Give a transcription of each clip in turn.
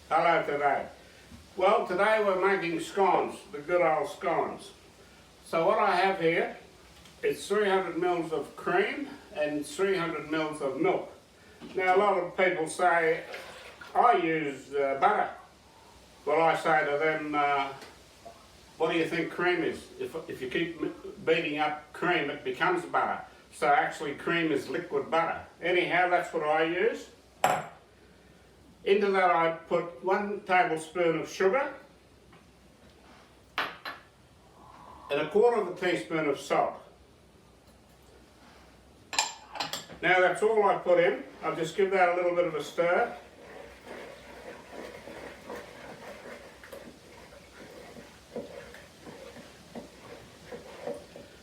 Hello today. Well, today we're making scones, the good old scones. So what I have here is 300 mils of cream and 300 mils of milk. Now a lot of people say I use butter. Well, I say to them, what do you think cream is? If you keep beating up cream, it becomes butter. So actually cream is liquid butter. Anyhow, that's what I use. Into that I put 1 tablespoon of sugar and 1/4 teaspoon of salt. Now that's all I put in. I'll just give that a little bit of a stir.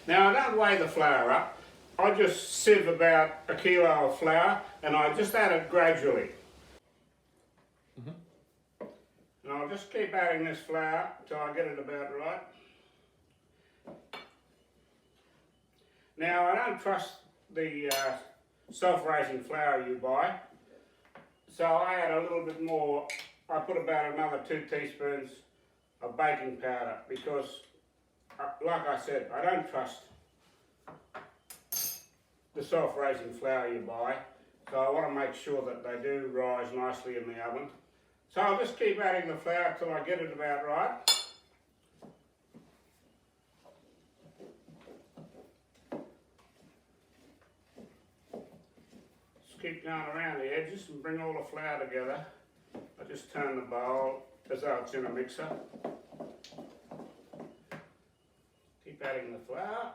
Now I don't weigh the flour up. I just sieve about 1 kilo of flour and I just add it gradually. And I'll just keep adding this flour till I get it about right. Now I don't trust the self-raising flour you buy, so I add a little bit more. I put about another 2 teaspoons of baking powder because, like I said, I don't trust the self-raising flour you buy, so I want to make sure that they do rise nicely in the oven. So I'll just keep adding the flour till I get it about right. Just keep going around the edges and bring all the flour together. I just turn the bowl as though it's in a mixer. Keep adding the flour.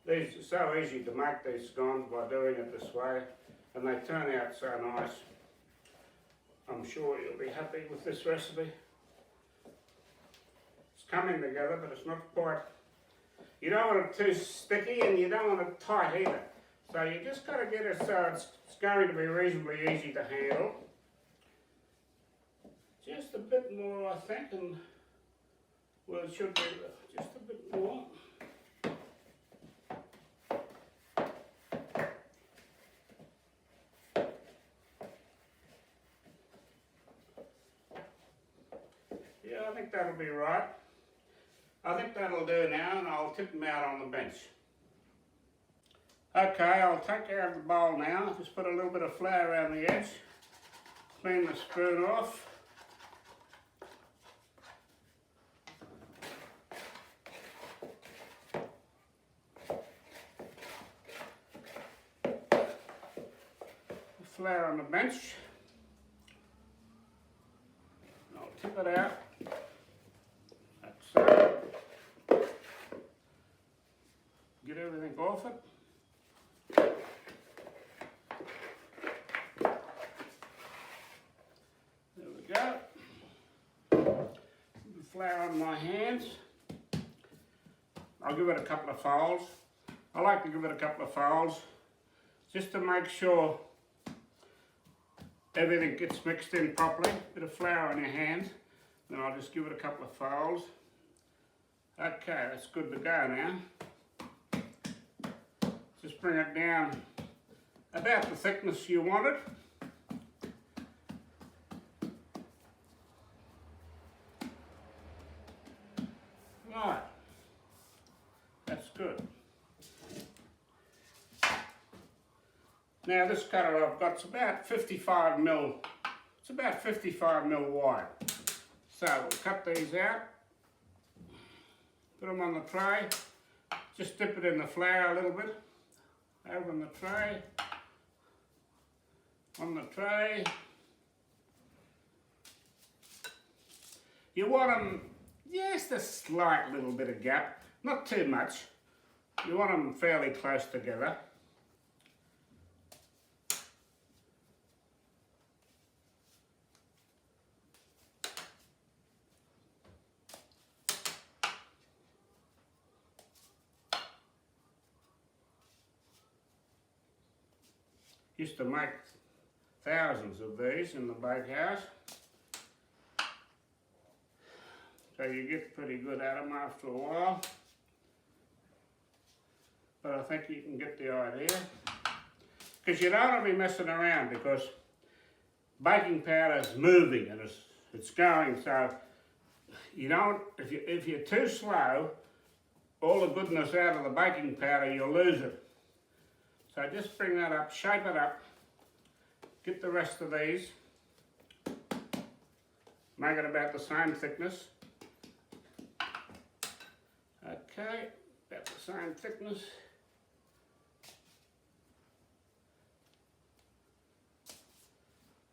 These are so easy to make, these scones, by doing it this way, and they turn out so nice. I'm sure you'll be happy with this recipe. It's coming together, but it's not quite. You don't want it too sticky and you don't want it tight either. So you just got to get it so it's going to be reasonably easy to handle. Just a bit more, I think, and well, it should be just a bit more. Yeah, I think that'll be right. I think that'll do now, and I'll tip them out on the bench. Okay, I'll take out of the bowl now. Just put a little bit of flour around the edge. Clean the spoon off. Flour on the bench. I'll tip it out. That's so. Get everything off it. There we go. The flour on my hands. I'll give it a couple of folds. I like to give it a couple of folds just to make sure everything gets mixed in properly. Bit of flour on your hands, then I'll just give it a couple of folds. Okay, that's good to go now. Just bring it down about the thickness you want it. Right, that's good. Now this cutter I've got, it's about 55 mil. It's about 55 mil wide. So we'll cut these out. Put them on the tray. Just dip it in the flour a little bit. Over on the tray. On the tray. You want them just a slight little bit of gap. Not too much. You want them fairly close together. Used to make thousands of these in the bakehouse. So you get pretty good at them after a while. But I think you can get the idea. Because you don't want to be messing around, because baking powder is moving and it's going, so you don't, if you're too slow, all the goodness out of the baking powder, you'll lose it. So just bring that up, shape it up, get the rest of these, make it about the same thickness. Okay, about the same thickness.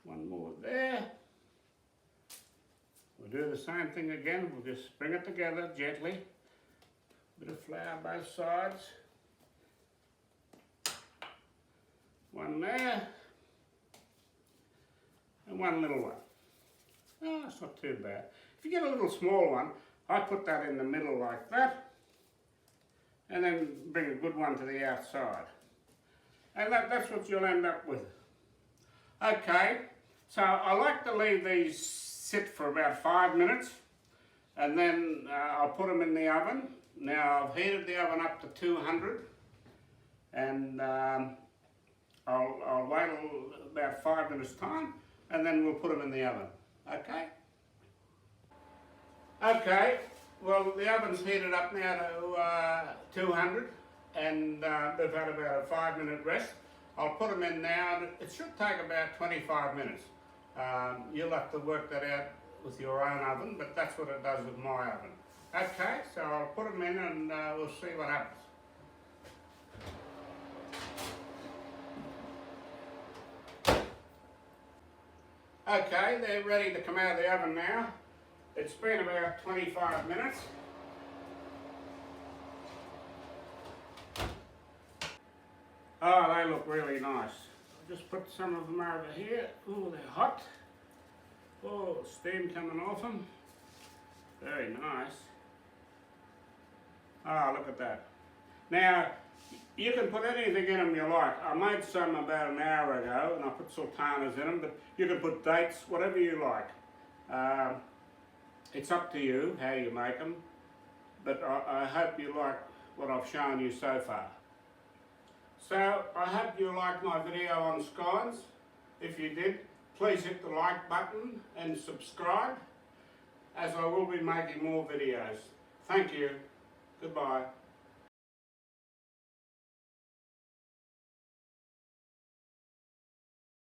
One more there. We'll do the same thing again. We'll just bring it together gently. Bit of flour both sides. One there. And one little one. Oh, it's not too bad. If you get a little small one, I put that in the middle like that. And then bring a good one to the outside. And that's what you'll end up with. Okay, so I like to leave these sit for about 5 minutes, and then I'll put them in the oven. Now I've heated the oven up to 200, and I'll wait about 5 minutes time, and then we'll put them in the oven. Okay? Okay, well the oven's heated up now to 200, and they've had about a 5-minute rest. I'll put them in now, and it should take about 25 minutes. You'll have to work that out with your own oven, but that's what it does with my oven. Okay, so I'll put them in and we'll see what happens. Okay, they're ready to come out of the oven now. It's been about 25 minutes. Oh, they look really nice. I'll just put some of them over here. Oh, they're hot. Oh, steam coming off them. Very nice. Oh, look at that. Now, you can put anything in them you like. I made some about an hour ago and I put sultanas in them, but you can put dates, whatever you like. It's up to you how you make them, but I hope you like what I've shown you so far. So, I hope you liked my video on scones. If you did, please hit the like button and subscribe, as I will be making more videos. Thank you. Goodbye.